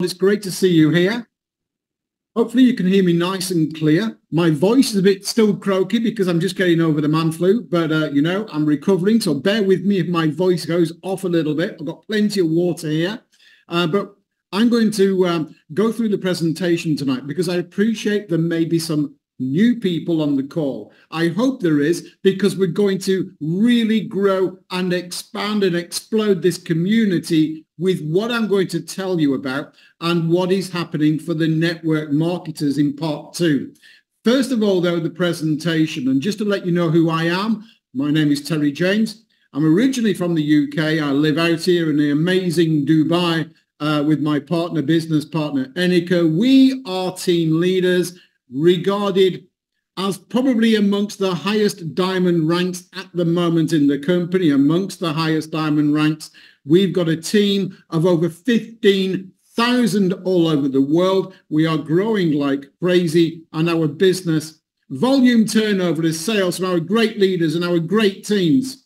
It's great to see you here. Hopefully you can hear me nice and clear. My voice is a bit still croaky because I'm just getting over the man flu, but you know, I'm recovering, so bear with me if my voice goes off a little bit. I've got plenty of water here, but I'm going to go through the presentation tonight because I appreciate there may be some new people on the call. I hope there is, because we're going to really grow and expand and explode this community with what I'm going to tell you about and what is happening for the network marketers in part 2. First of all, though, the presentation, and just to let you know who I am, my name is Terry James. I'm originally from the UK. I live out here in the amazing Dubai with my business partner, Enika. We are team leaders, regarded as probably amongst the highest diamond ranks at the moment in the company, amongst the highest diamond ranks. We've got a team of over 15,000 all over the world. We are growing like crazy, and our business volume turnover as sales from our great leaders and our great teams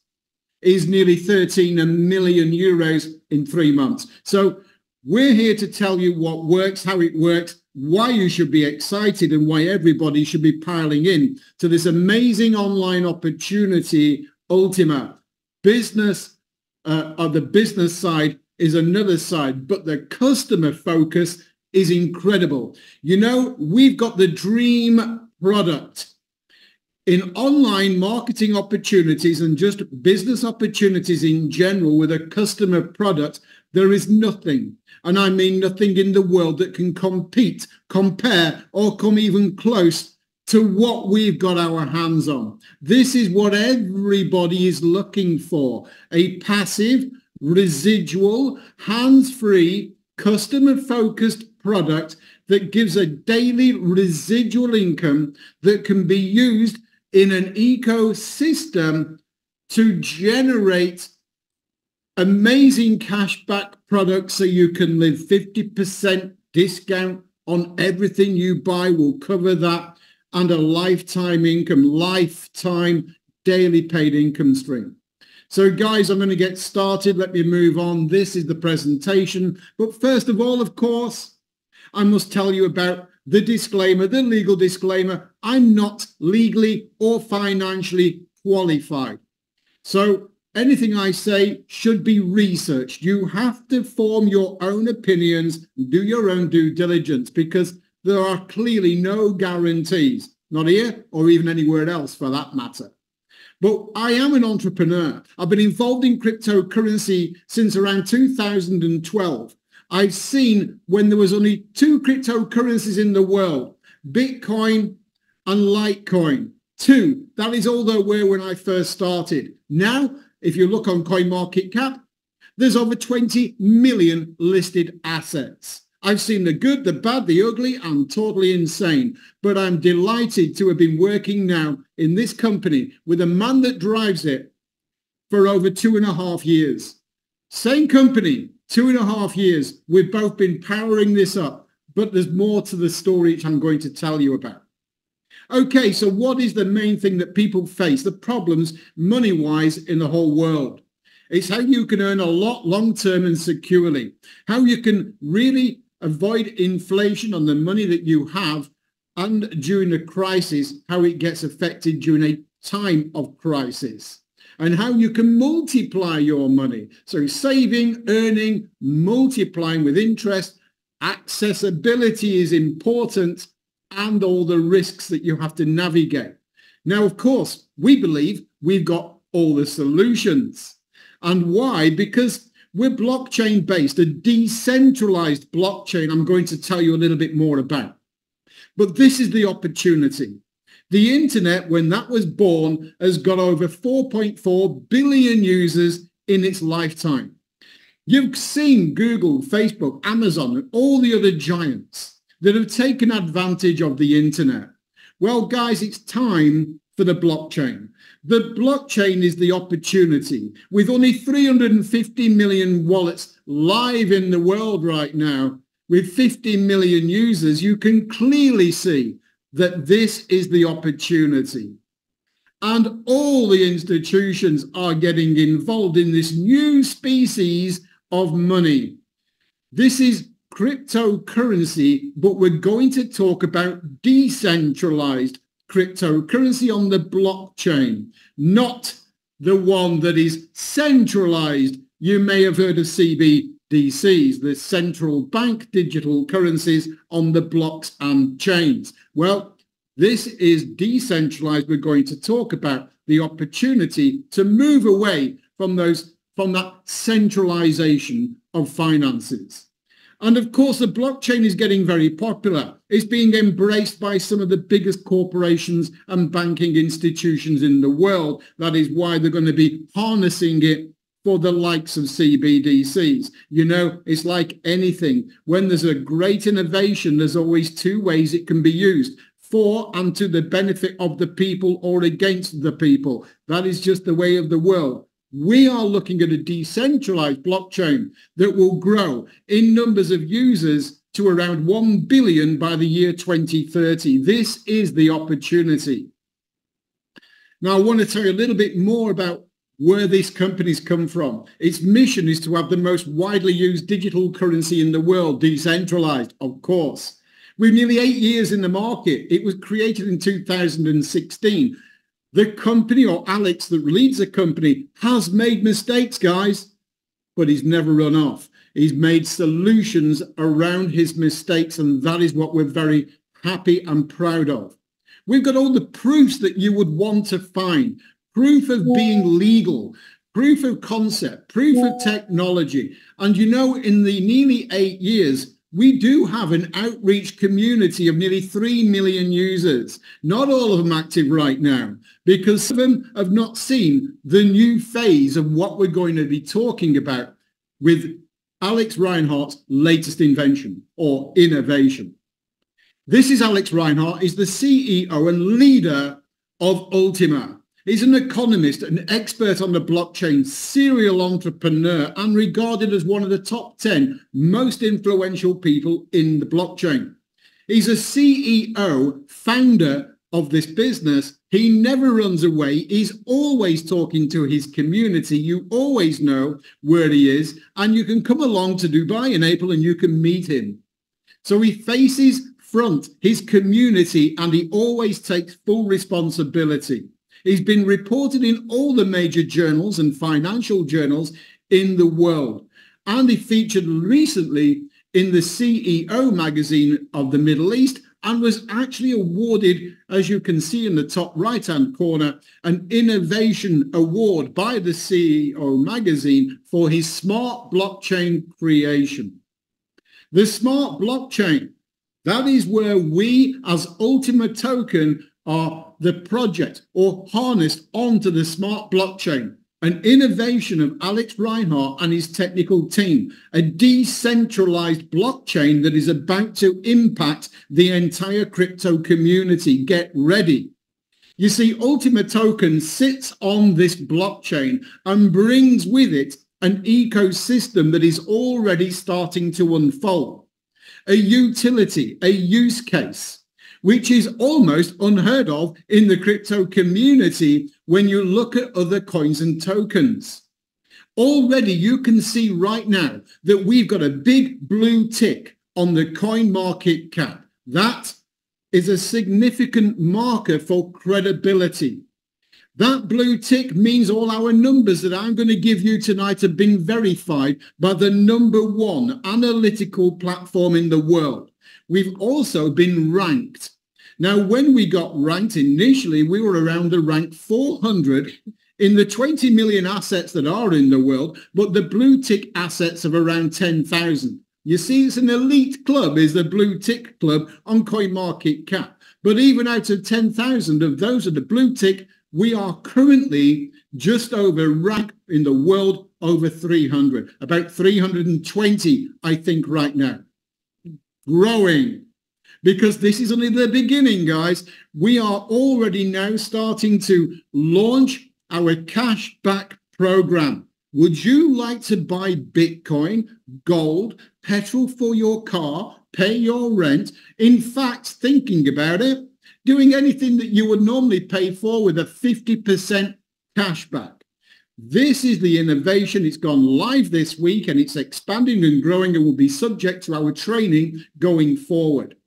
is nearly 13 million euros in 3 months. So we're here to tell you what works, how it works, why you should be excited, and why everybody should be piling in to this amazing online opportunity, Ultima. Business, the business side is another side, but the customer focus is incredible. You know, we've got the dream product. In online marketing opportunities and just business opportunities in general with a customer product, there is nothing, and I mean nothing in the world that can compete, compare, or come even close to what we've got our hands on. This is what everybody is looking for: a passive, residual, hands-free, customer-focused product that gives a daily residual income that can be used in an ecosystem to generate amazing cashback products, so you can live 50% discount on everything you buy. Will cover that, and a lifetime income, lifetime daily paid income stream. So guys, I'm going to get started. Let me move on. This is the presentation. But first of all, of course, I must tell you about the disclaimer, the legal disclaimer. I'm not legally or financially qualified. So anything I say should be researched. You have to form your own opinions, do your own due diligence, because there are clearly no guarantees, not here or even anywhere else for that matter. But I am an entrepreneur. I've been involved in cryptocurrency since around 2012. I've seen when there was only 2 cryptocurrencies in the world, Bitcoin and Litecoin. 2. That is all there were when I first started. Now, if you look on CoinMarketCap, there's over 20 million listed assets. I've seen the good, the bad, the ugly, and totally insane. But I'm delighted to have been working now in this company with a man that drives it for over 2.5 years. Same company, 2.5 years. We've both been powering this up, but there's more to the story which I'm going to tell you about. Okay, so what is the main thing that people face, the problems money-wise in the whole world? It's how you can earn a lot long-term and securely, how you can really avoid inflation on the money that you have, and during a crisis, how it gets affected during a time of crisis, and how you can multiply your money. So saving, earning, multiplying with interest, accessibility is important, and all the risks that you have to navigate. Now, of course, we believe we've got all the solutions. And why? Because we're blockchain based, a decentralized blockchain I'm going to tell you a little bit more about. But this is the opportunity. The internet, when that was born, has got over 4.4 billion users in its lifetime. You've seen Google, Facebook, Amazon, and all the other giants that have taken advantage of the internet. Well, guys, it's time for the blockchain. The blockchain is the opportunity. With only 350 million wallets live in the world right now, with 50 million users, you can clearly see that this is the opportunity. And all the institutions are getting involved in this new species of money. This is cryptocurrency, but we're going to talk about decentralized cryptocurrency on the blockchain, not the one that is centralized. You may have heard of CBDCs, the central bank digital currencies on the blocks and chains. Well, this is decentralized. We're going to talk about the opportunity to move away from that centralization of finances. And of course, the blockchain is getting very popular. It's being embraced by some of the biggest corporations and banking institutions in the world. That is why they're going to be harnessing it for the likes of CBDCs. You know, it's like anything. When there's a great innovation, there's always two ways it can be used: for and to the benefit of the people or against the people. That is just the way of the world. We are looking at a decentralized blockchain that will grow in numbers of users to around 1 billion by the year 2030. This is the opportunity. Now, I want to tell you a little bit more about where these companies come from. Its mission is to have the most widely used digital currency in the world, decentralized, of course. With nearly 8 years in the market, it was created in 2016. The company, or Alex that leads the company, has made mistakes, guys, but he's never run off. He's made solutions around his mistakes, and that is what we're very happy and proud of. We've got all the proofs that you would want to find. Proof of being legal, proof of concept, proof of technology. And you know, in the nearly 8 years, we do have an outreach community of nearly 3 million users. Not all of them active right now, because some of them have not seen the new phase of what we're going to be talking about with Alex Reinhardt's latest invention or innovation. This is Alex Reinhardt. He's the CEO and leader of Ultima. He's an economist, an expert on the blockchain, serial entrepreneur, and regarded as one of the top 10 most influential people in the blockchain. He's a CEO, founder of this business. He never runs away. He's always talking to his community. You always know where he is, and you can come along to Dubai in April and you can meet him. So he faces front his community, and he always takes full responsibility. He's been reported in all the major journals and financial journals in the world. And he featured recently in the CEO magazine of the Middle East and was actually awarded, as you can see in the top right-hand corner, an innovation award by the CEO magazine for his smart blockchain creation. The smart blockchain, that is where we as Ultima Token are the project or harnessed onto the smart blockchain, an innovation of Alex Reinhardt and his technical team, a decentralized blockchain that is about to impact the entire crypto community. Get ready. You see, Ultima Token sits on this blockchain and brings with it an ecosystem that is already starting to unfold, a utility, a use case, which is almost unheard of in the crypto community when you look at other coins and tokens. Already you can see right now that we've got a big blue tick on the coin market cap. That is a significant marker for credibility. That blue tick means all our numbers that I'm going to give you tonight have been verified by the #1 analytical platform in the world. We've also been ranked. Now, when we got ranked initially, we were around the rank 400 in the 20 million assets that are in the world, but the blue tick assets of around 10,000. You see, it's an elite club, is the blue tick club on CoinMarketCap. But even out of 10,000 of those of the blue tick, we are currently just over rank in the world over 300, about 320, I think, right now. Growing. Because this is only the beginning, guys. We are already now starting to launch our cashback program. Would you like to buy Bitcoin, gold, petrol for your car, pay your rent? In fact, thinking about it, doing anything that you would normally pay for with a 50% cashback. This is the innovation. It's gone live this week and it's expanding and growing and will be subject to our training going forward.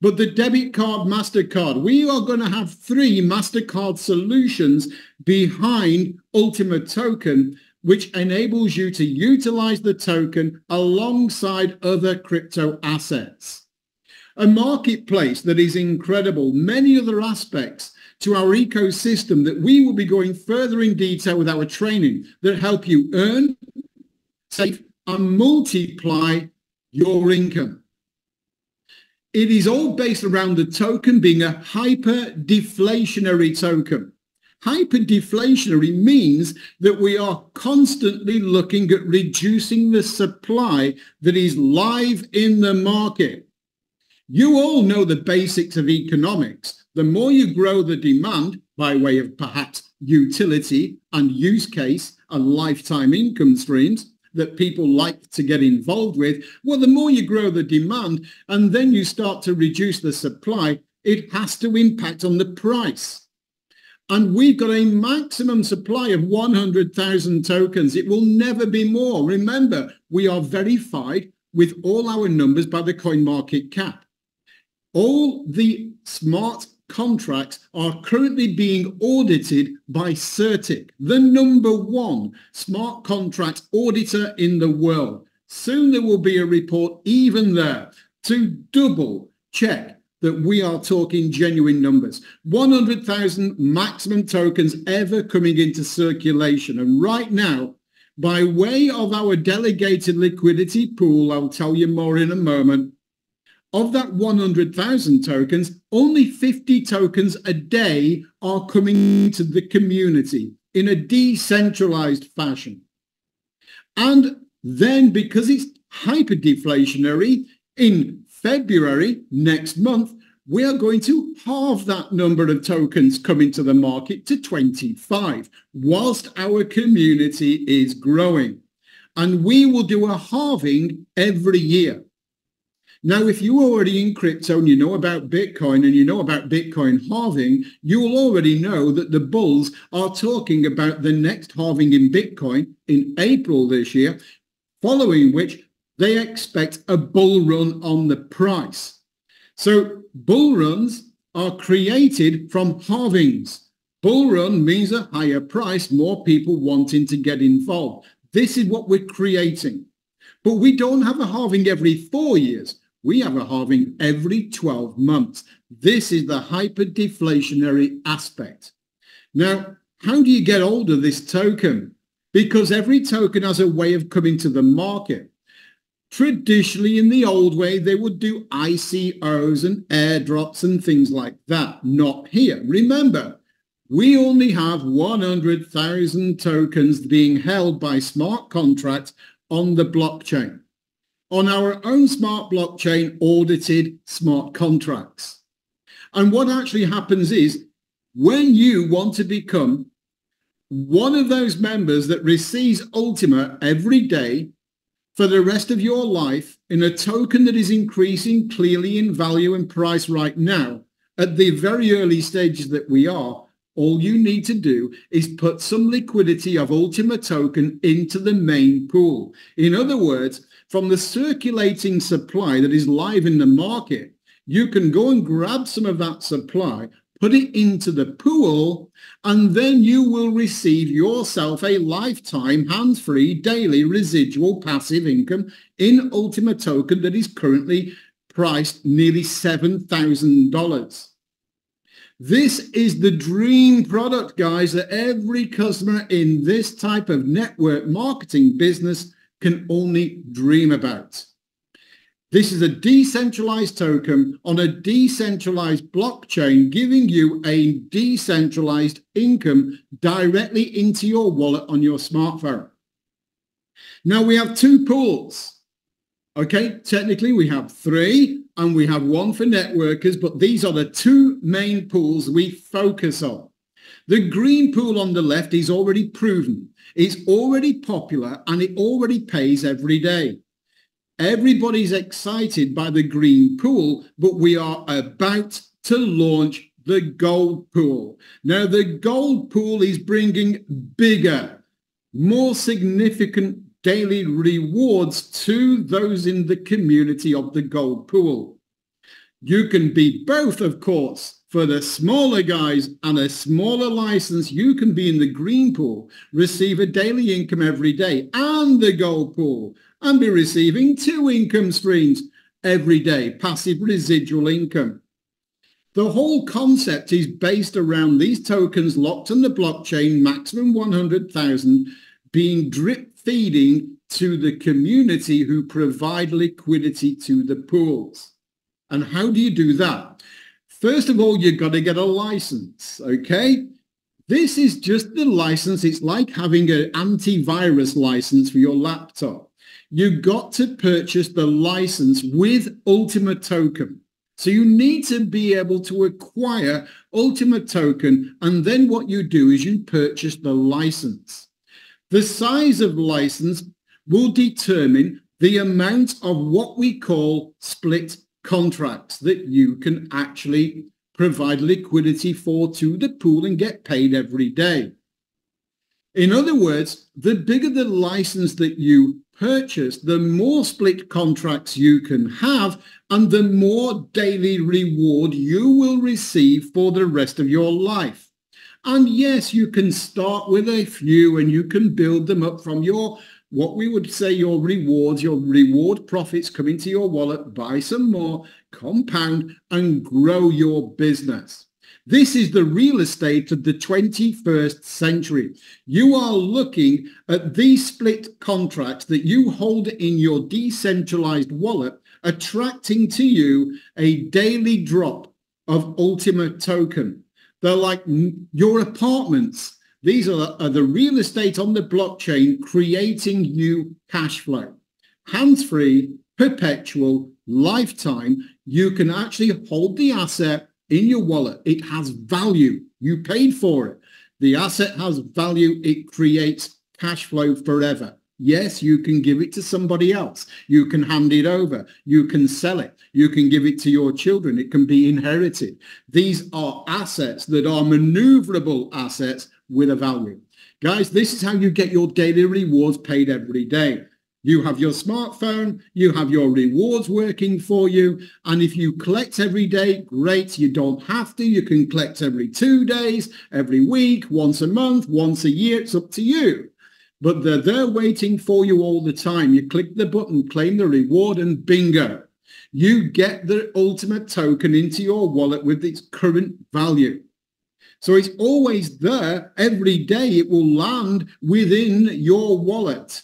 But the debit card, MasterCard, we are going to have 3 MasterCard solutions behind Ultima token, which enables you to utilize the token alongside other crypto assets. A marketplace that is incredible, many other aspects to our ecosystem that we will be going further in detail with our training that help you earn, save, and multiply your income. It is all based around the token being a hyper-deflationary token. Hyper-deflationary means that we are constantly looking at reducing the supply that is live in the market. You all know the basics of economics. The more you grow the demand by way of perhaps utility and use case and lifetime income streams that people like to get involved with, well, the more you grow the demand and then you start to reduce the supply, it has to impact on the price. And we've got a maximum supply of 100,000 tokens. It will never be more. Remember, we are verified with all our numbers by the CoinMarketCap. All the smart contracts are currently being audited by Certic, the #1 smart contracts auditor in the world. Soon there will be a report even there to double check that we are talking genuine numbers. 100,000 maximum tokens ever coming into circulation. And right now, by way of our delegated liquidity pool, I'll tell you more in a moment, of that 100,000 tokens, only 50 tokens a day are coming to the community in a decentralized fashion. And then because it's hyper-deflationary, in February next month, we are going to halve that number of tokens coming to the market to 25, whilst our community is growing. And we will do a halving every year. Now, if you're already in crypto and you know about Bitcoin and you know about Bitcoin halving, you will already know that the bulls are talking about the next halving in Bitcoin in April this year, following which they expect a bull run on the price. So bull runs are created from halvings. Bull run means a higher price, more people wanting to get involved. This is what we're creating. But we don't have a halving every 4 years. We have a halving every 12 months. This is the hyper-deflationary aspect. Now, how do you get hold of this token? Because every token has a way of coming to the market. Traditionally, in the old way, they would do ICOs and airdrops and things like that. Not here. Remember, we only have 100,000 tokens being held by smart contracts on the blockchain, on our own smart blockchain audited smart contracts. And what actually happens is when you want to become one of those members that receives Ultima every day for the rest of your life in a token that is increasing clearly in value and price right now, at the very early stages that we are, all you need to do is put some liquidity of Ultima token into the main pool. In other words, from the circulating supply that is live in the market, you can go and grab some of that supply, put it into the pool, and then you will receive yourself a lifetime hands-free daily residual passive income in Ultima token that is currently priced nearly $7,000. This is the dream product, guys, that every customer in this type of network marketing business can only dream about. This is a decentralized token on a decentralized blockchain, giving you a decentralized income directly into your wallet on your smartphone. Now we have 2 pools. Okay, technically we have 3 and we have 1 for networkers, but these are the 2 main pools we focus on. The green pool on the left is already proven. It's already popular and it already pays every day. Everybody's excited by the green pool, but we are about to launch the gold pool. Now, the gold pool is bringing bigger more significant daily rewards to those in the community of the gold pool. You can be both, of course. For the smaller guys and a smaller license, you can be in the green pool, receive a daily income every day, and the gold pool, and be receiving 2 income streams every day, passive residual income. The whole concept is based around these tokens locked on the blockchain, maximum 100,000, being drip feeding to the community who provide liquidity to the pools. And how do you do that? First of all, you've got to get a license, okay? This is just the license. It's like having an antivirus license for your laptop. You've got to purchase the license with Ultima token. So you need to be able to acquire Ultima token, and then what you do is you purchase the license. The size of license will determine the amount of what we call split contracts that you can actually provide liquidity for to the pool and get paid every day. In other words, the bigger the license that you purchase, the more split contracts you can have and the more daily reward you will receive for the rest of your life. And yes, you can start with a few and you can build them up from your, what we would say, your rewards, your reward profits come into your wallet, buy some more, compound and grow your business. This is the real estate of the 21st century. You are looking at these split contracts that you hold in your decentralized wallet, attracting to you a daily drop of Ultima token. They're like your apartments. These are the real estate on the blockchain creating you cash flow. Hands-free, perpetual, lifetime. You can actually hold the asset in your wallet. It has value. You paid for it. The asset has value. It creates cash flow forever. Yes, you can give it to somebody else. You can hand it over. You can sell it. You can give it to your children. It can be inherited. These are assets that are maneuverable assets with a value. Guys, this is how you get your daily rewards paid every day. You have your smartphone, you have your rewards working for you, and if you collect every day, great. You don't have to. You can collect every 2 days, every week, once a month, once a year. It's up to you. But they're there waiting for you all the time. You click the button, claim the reward, and bingo. You get the ultimate token into your wallet with its current value. So it's always there. Every day it will land within your wallet.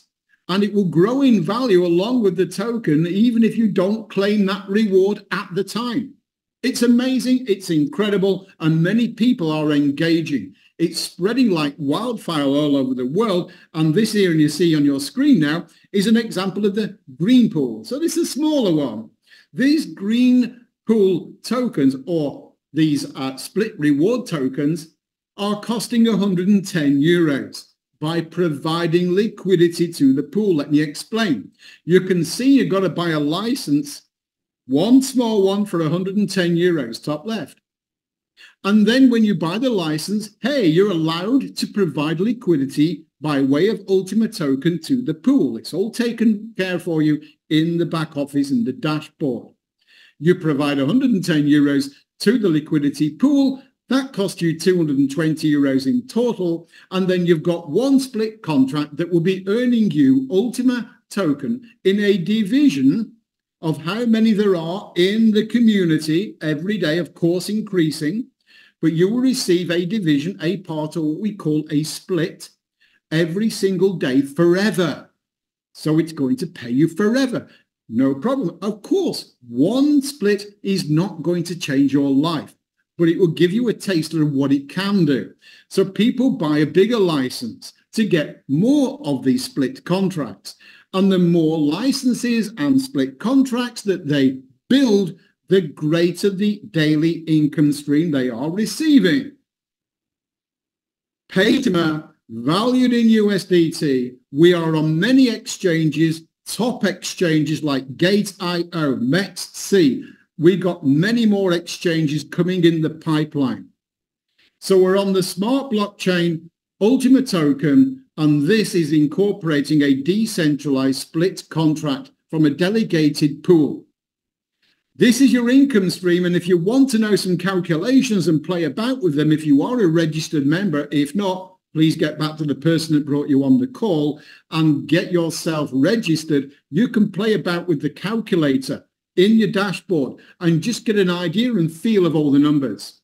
And it will grow in value along with the token, even if you don't claim that reward at the time. It's amazing. It's incredible. And many people are engaging. It's spreading like wildfire all over the world. And this here, and you see on your screen now, is an example of the green pool. So this is a smaller one. These green pool tokens, or these split reward tokens, are costing 110 euros. By providing liquidity to the pool. Let me explain. You can see you've got to buy a license, one small one for 110 euros, top left. And then when you buy the license, hey, you're allowed to provide liquidity by way of Ultima token to the pool. It's all taken care for you in the back office and the dashboard. You provide 110 euros to the liquidity pool. That cost you 220 euros in total. And then you've got one split contract that will be earning you Ultima token in a division of how many there are in the community every day, of course, increasing. But you will receive a division, a part of what we call a split every single day forever. So it's going to pay you forever. No problem. Of course, one split is not going to change your life, but it will give you a taster of what it can do. So people buy a bigger license to get more of these split contracts. And the more licenses and split contracts that they build, the greater the daily income stream they are receiving. Ultima, valued in USDT. We are on many exchanges, top exchanges like Gate.io, MEXC. We got many more exchanges coming in the pipeline. So we're on the smart blockchain, Ultima token, And this is incorporating a decentralized split contract from a delegated pool. This is your income stream, and if you want to know some calculations and play about with them, if you are a registered member, if not, please get back to the person that brought you on the call and get yourself registered. You can play about with the calculator in your dashboard and just get an idea and feel of all the numbers.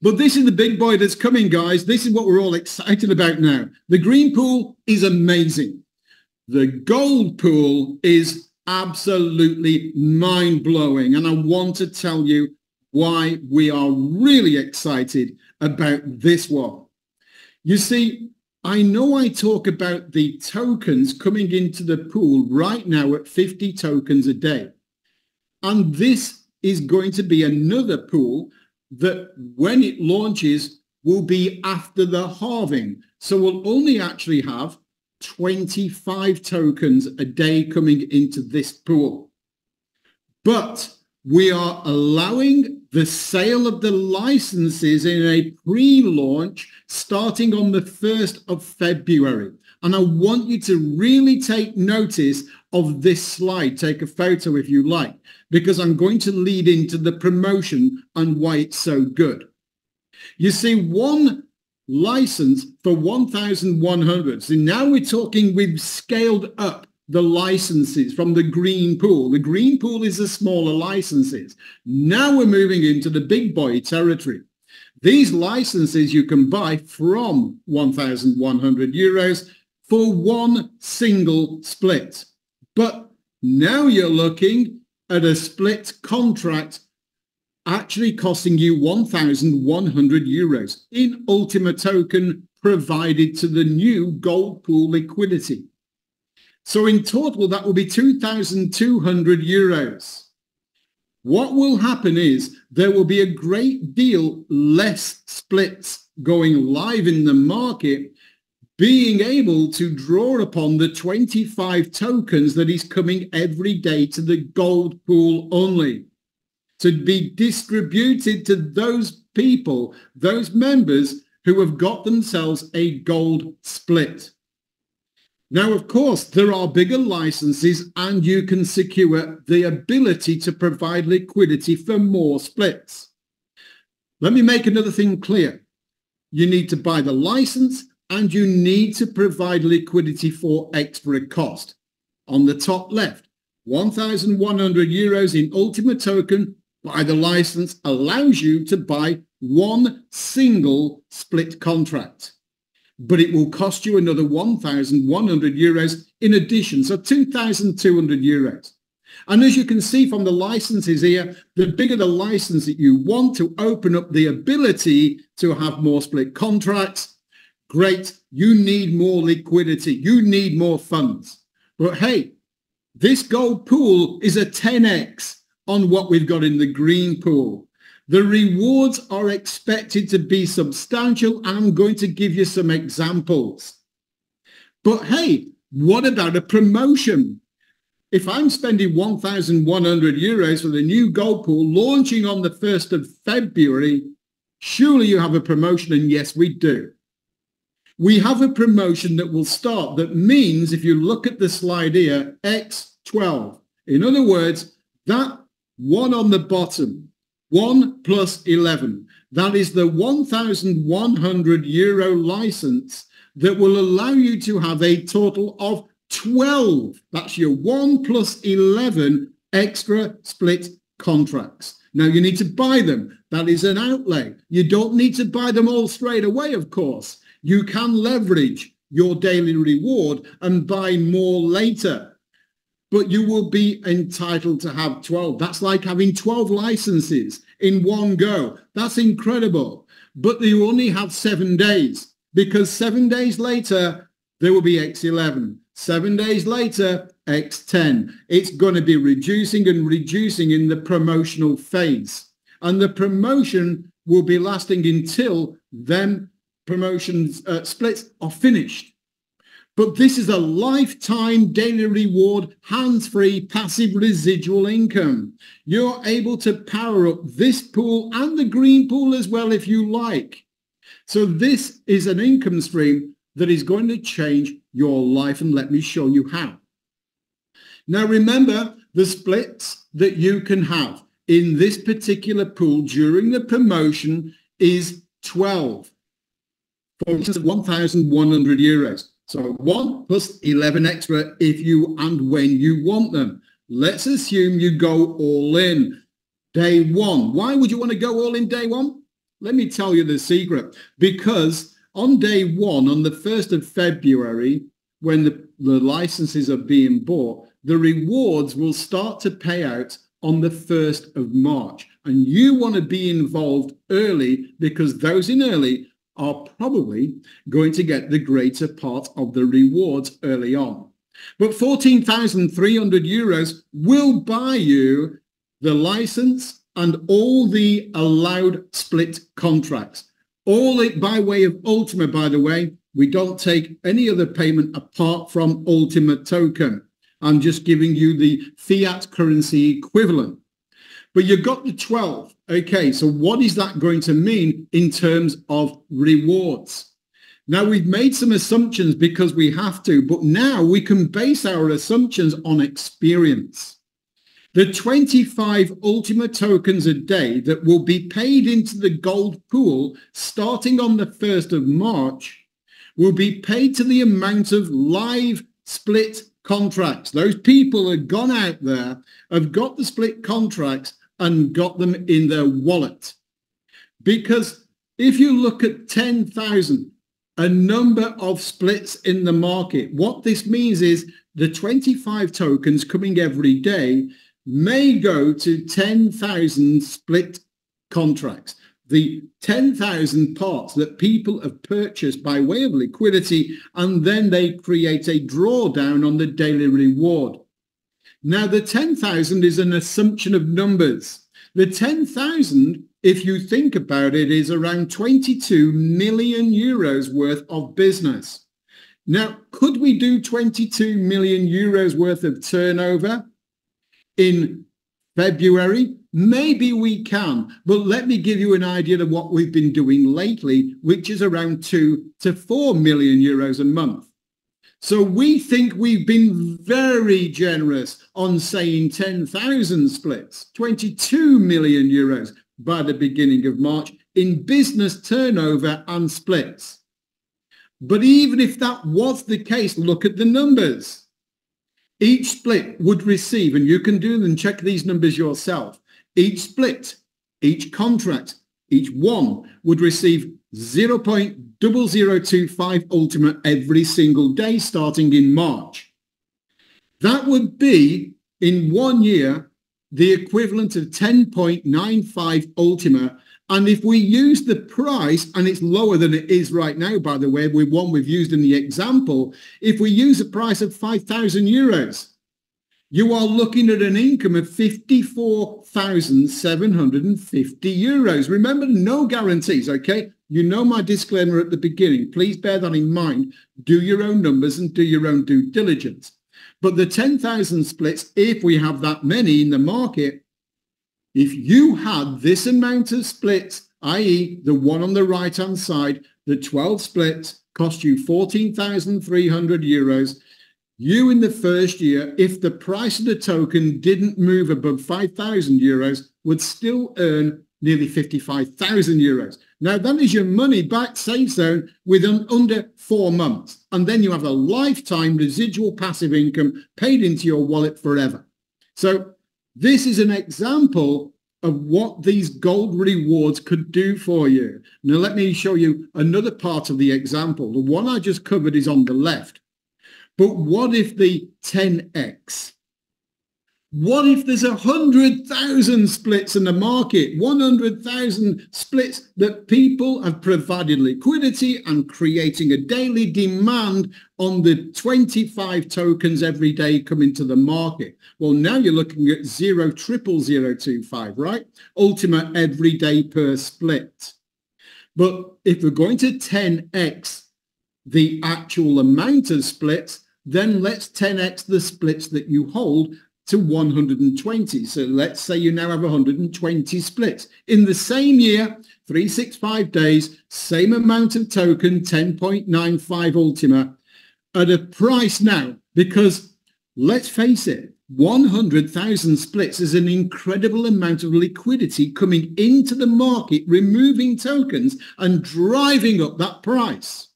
But this is the big boy that's coming, guys. This is what we're all excited about now. The green pool is amazing. The gold pool is absolutely mind-blowing, and I want to tell you why we are really excited about this one. You see, I know I talk about the tokens coming into the pool right now at 50 tokens a day, and this is going to be another pool that when it launches will be after the halving, so we'll only actually have 25 tokens a day coming into this pool. But we are allowing the sale of the licenses in a pre-launch starting on the 1st of February. And I want you to really take notice of this slide. Take a photo if you like, because I'm going to lead into the promotion and why it's so good. You see, one license for 1,100. So now we're talking, we've scaled up the licenses from the green pool. The green pool is the smaller licenses. Now we're moving into the big boy territory. These licenses you can buy from 1,100 euros for one single split. But now you're looking at a split contract actually costing you 1,100 euros in Ultima token provided to the new gold pool liquidity. So in total, that will be 2,200 euros. What will happen is there will be a great deal less splits going live in the market, being able to draw upon the 25 tokens that is coming every day to the gold pool only, to be distributed to those people, those members who have got themselves a gold split. Now, of course, there are bigger licenses and you can secure the ability to provide liquidity for more splits. Let me make another thing clear. You need to buy the license and you need to provide liquidity for extra cost. On the top left, 1,100 euros in Ultima token. Buy the license allows you to buy one single split contract, but it will cost you another 1,100 euros in addition, so 2,200 euros. And as you can see from the licenses here, the bigger the license that you want to open up the ability to have more split contracts, great, you need more liquidity, you need more funds. But hey, this gold pool is a 10x on what we've got in the green pool. The rewards are expected to be substantial, and I'm going to give you some examples. But hey, what about a promotion? If I'm spending 1,100 euros for the new gold pool launching on the 1st of February, surely you have a promotion, and yes, we do. We have a promotion that will start, that means, if you look at the slide here, X12. In other words, that one on the bottom, 1 plus 11. That is the 1,100 euro license that will allow you to have a total of 12. That's your 1 plus 11 extra split contracts. Now you need to buy them. That is an outlay. You don't need to buy them all straight away, of course. You can leverage your daily reward and buy more later. But you will be entitled to have 12. That's like having 12 licenses in one go. That's incredible. But you only have 7 days, because 7 days later, there will be X11. 7 days later, X10. It's going to be reducing and reducing in the promotional phase. And the promotion will be lasting until them promotions splits are finished. But this is a lifetime daily reward, hands-free, passive residual income. You're able to power up this pool and the green pool as well if you like. So this is an income stream that is going to change your life, and let me show you how. Now remember, the splits that you can have in this particular pool during the promotion is 12. For instance, 1,100 euros. So 1 plus 11 extra if you and when you want them. Let's assume you go all in day one. Why would you want to go all in day one? Let me tell you the secret. Because on day one, on the 1st of February, when the licenses are being bought, the rewards will start to pay out on the 1st of March. And you want to be involved early, because those in early are probably going to get the greater part of the rewards early on. But 14,300 euros will buy you the license and all the allowed split contracts. All it by way of Ultima, by the way. We don't take any other payment apart from Ultima token. I'm just giving you the fiat currency equivalent. But you've got the 12. Okay, so what is that going to mean in terms of rewards? Now, we've made some assumptions because we have to, but now we can base our assumptions on experience. The 25 Ultima tokens a day that will be paid into the gold pool starting on the 1st of March will be paid to the amount of live split contracts. Those people have gone out there, have got the split contracts and got them in their wallet. Because if you look at 10,000, a number of splits in the market, what this means is the 25 tokens coming every day may go to 10,000 split contracts. The 10,000 parts that people have purchased by way of liquidity, and then they create a drawdown on the daily reward. Now, the 10,000 is an assumption of numbers. The 10,000, if you think about it, is around 22 million euros worth of business. Now, could we do 22 million euros worth of turnover in February? Maybe we can, but let me give you an idea of what we've been doing lately, which is around 2 to 4 million euros a month. So we think we've been very generous on saying 10,000 splits, 22 million euros by the beginning of March in business turnover and splits. But even if that was the case, look at the numbers. Each split would receive, and you can do them, check these numbers yourself. Each split, each contract, each one would receive 0.0025 Ultima every single day starting in March. That would be, in 1 year, the equivalent of 10.95 Ultima. And if we use the price, and it's lower than it is right now, by the way, with one we've used in the example, if we use a price of 5,000 euros, you are looking at an income of 54,750 euros. Remember, no guarantees, okay? You know my disclaimer at the beginning. Please bear that in mind. Do your own numbers and do your own due diligence. But the 10,000 splits, if we have that many in the market, if you had this amount of splits, i.e. the one on the right-hand side, the 12 splits cost you 14,300 euros, you in the first year, if the price of the token didn't move above 5,000 euros, would still earn nearly 55,000 euros. Now, that is your money back safe zone within under 4 months. And then you have a lifetime residual passive income paid into your wallet forever. So this is an example of what these gold rewards could do for you. Now, let me show you another part of the example. The one I just covered is on the left. But what if the 10x? What if there's 100,000 splits in the market, 100,000 splits that people have provided liquidity and creating a daily demand on the 25 tokens every day coming to the market? Well, now you're looking at 0.00025, right? Ultima every day per split. But if we're going to 10x the actual amount of splits, then let's 10x the splits that you hold to 120. So let's say you now have 120 splits. In the same year, 365 days, same amount of token, 10.95 Ultima, at a price now, because let's face it, 100,000 splits is an incredible amount of liquidity coming into the market, removing tokens and driving up that price.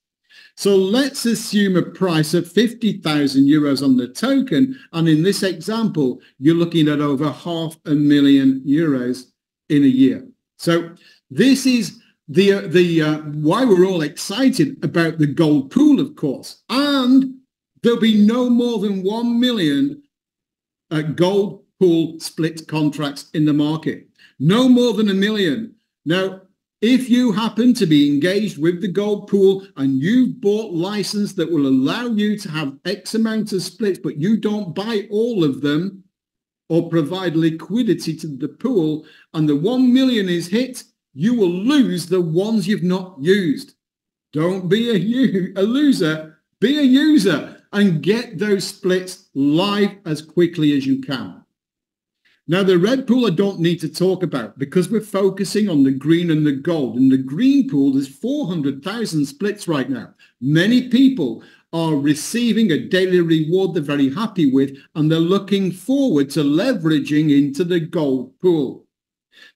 So let's assume a price of 50,000 euros on the token. And in this example, you're looking at over 500,000 euros in a year. So this is the why we're all excited about the gold pool, of course. And there'll be no more than 1 million gold pool split contracts in the market. No more than 1 million. Now, if you happen to be engaged with the gold pool and you've bought license that will allow you to have X amount of splits, but you don't buy all of them or provide liquidity to the pool, and the 1 million is hit, you will lose the ones you've not used. Don't be a loser, be a user and get those splits live as quickly as you can. Now, the red pool I don't need to talk about because we're focusing on the green and the gold. In the green pool, there's 400,000 splits right now. Many people are receiving a daily reward they're very happy with, and they're looking forward to leveraging into the gold pool.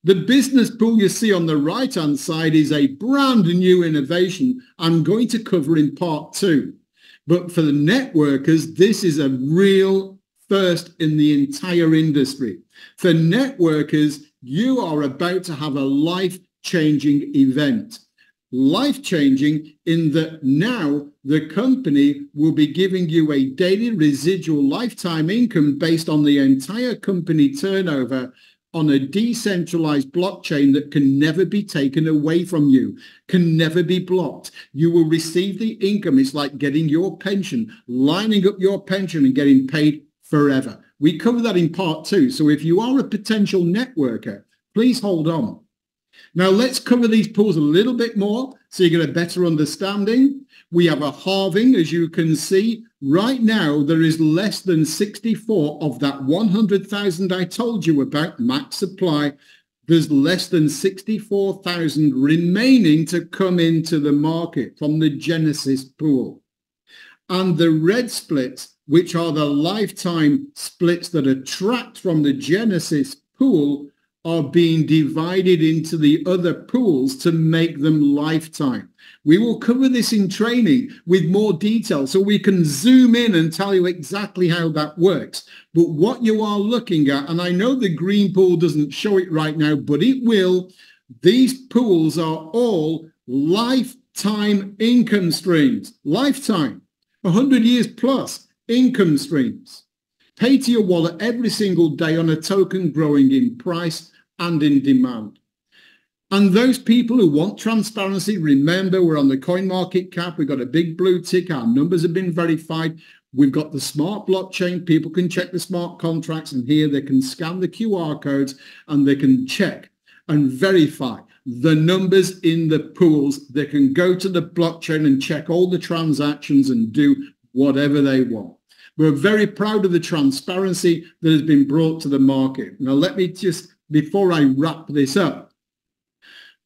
The business pool you see on the right-hand side is a brand new innovation I'm going to cover in part 2. But for the networkers, this is a real first in the entire industry. For networkers, you are about to have a life-changing event. Life-changing in that now the company will be giving you a daily residual lifetime income based on the entire company turnover on a decentralized blockchain that can never be taken away from you, can never be blocked. You will receive the income. It's like getting your pension, lining up your pension and getting paid forever. We cover that in part 2. So if you are a potential networker, please hold on. Now let's cover these pools a little bit more so you get a better understanding. We have a halving, as you can see. Right now, there is less than 64 of that 100,000 I told you about, max supply. There's less than 64,000 remaining to come into the market from the Genesis pool. And the red splits, which are the lifetime splits that are tracked from the Genesis pool, are being divided into the other pools to make them lifetime. We will cover this in training with more detail so we can zoom in and tell you exactly how that works. But what you are looking at, and I know the green pool doesn't show it right now, but it will, these pools are all lifetime income streams. Lifetime, 100 years plus income streams. Pay to your wallet every single day on a token growing in price and in demand. And those people who want transparency, remember, we're on the coin market cap. We've got a big blue tick. Our numbers have been verified. We've got the smart blockchain. People can check the smart contracts, and here they can scan the QR codes and they can check and verify the numbers in the pools. They can go to the blockchain and check all the transactions and do whatever they want. We're very proud of the transparency that has been brought to the market. Now, let me just, before I wrap this up,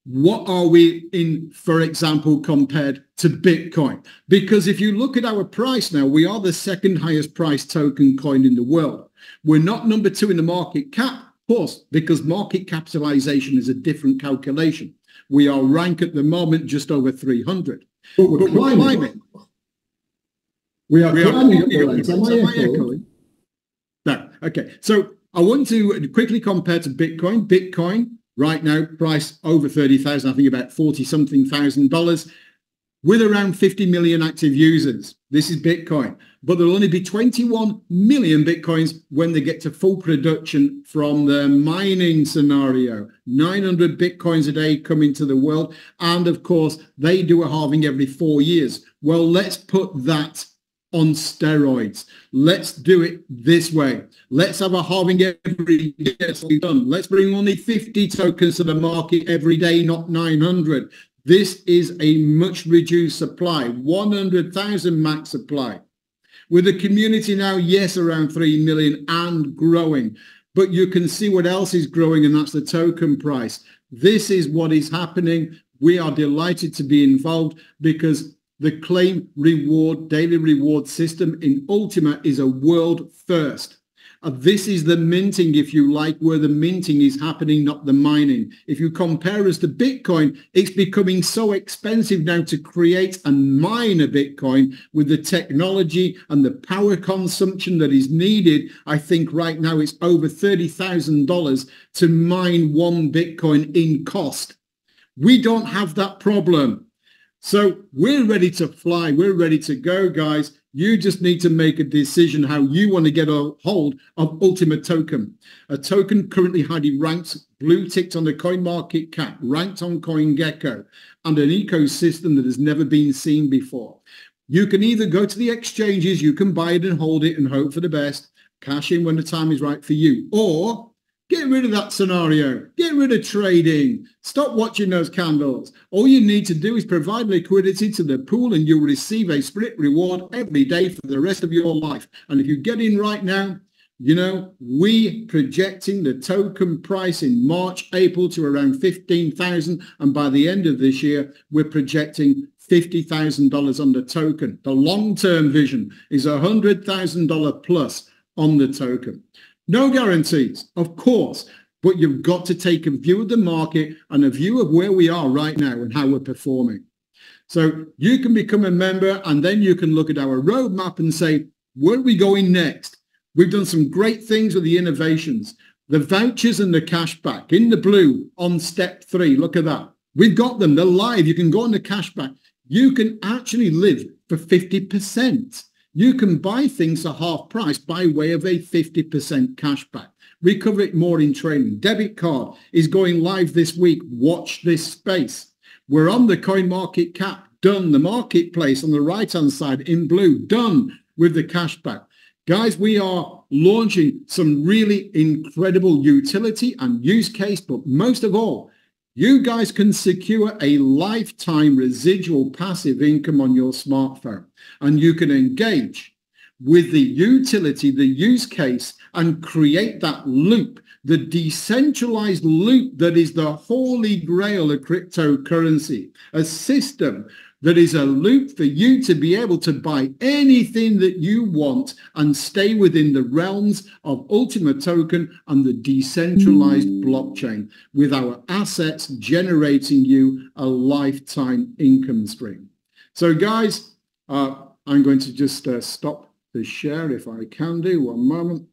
what are we in, for example, compared to Bitcoin? Because if you look at our price now, we are the second highest priced token coin in the world. We're not number 2 in the market cap, of course, because market capitalization is a different calculation. We are ranked at the moment just over 300. But we're climbing. We are climbing up the ranks. Am I echoing? No. Okay. So I want to quickly compare to Bitcoin. Bitcoin, right now, price over 30,000, I think about 40-something thousand dollars, with around 50 million active users. This is Bitcoin. But there'll only be 21 million Bitcoins when they get to full production from the mining scenario. 900 Bitcoins a day come into the world. And of course, they do a halving every 4 years. Well, let's put that on steroids. Let's do it this way. Let's have a halving every year. Let's bring only 50 tokens to the market every day, not 900. This is a much reduced supply, 100,000 max supply. With the community now, yes, around 3 million and growing. But you can see what else is growing, and that's the token price. This is what is happening. We are delighted to be involved because the claim reward, daily reward system in Ultima is a world first. This is the minting, if you like, where the minting is happening, not the mining. If you compare us to Bitcoin, it's becoming so expensive now to create and mine a Bitcoin with the technology and the power consumption that is needed. I think right now it's over $30,000 to mine one Bitcoin in cost. We don't have that problem. So we're ready to fly. We're ready to go, guys. You just need to make a decision how you want to get a hold of Ultima token. A token currently highly ranked, blue ticked on the CoinMarketCap, ranked on CoinGecko, and an ecosystem that has never been seen before. You can either go to the exchanges, you can buy it and hold it and hope for the best, cash in when the time is right for you, or get rid of that scenario. Get rid of trading. Stop watching those candles. All you need to do is provide liquidity to the pool and you'll receive a split reward every day for the rest of your life. And if you get in right now, you know, we projecting the token price in March, April to around 15,000. And by the end of this year, we're projecting $50,000 on the token. The long-term vision is $100,000 plus on the token. No guarantees, of course, but you've got to take a view of the market and a view of where we are right now and how we're performing. So you can become a member and then you can look at our roadmap and say, where are we going next? We've done some great things with the innovations, the vouchers and the cashback in the blue on step 3. Look at that. We've got them. They're live. You can go on the cashback. You can actually live for 50%. You can buy things at half price by way of a 50% cashback. We cover it more in training. Debit card is going live this week. Watch this space. We're on the CoinMarketCap. Done. The marketplace on the right-hand side in blue. Done with the cashback. Guys, we are launching some really incredible utility and use case, but most of all, you guys can secure a lifetime residual passive income on your smartphone, and you can engage with the utility, the use case, and create that loop, the decentralized loop that is the holy grail of cryptocurrency, a system that is a loop for you to be able to buy anything that you want and stay within the realms of Ultima token and the decentralized blockchain with our assets generating you a lifetime income stream. So guys, I'm going to just stop the share if I can do. One moment.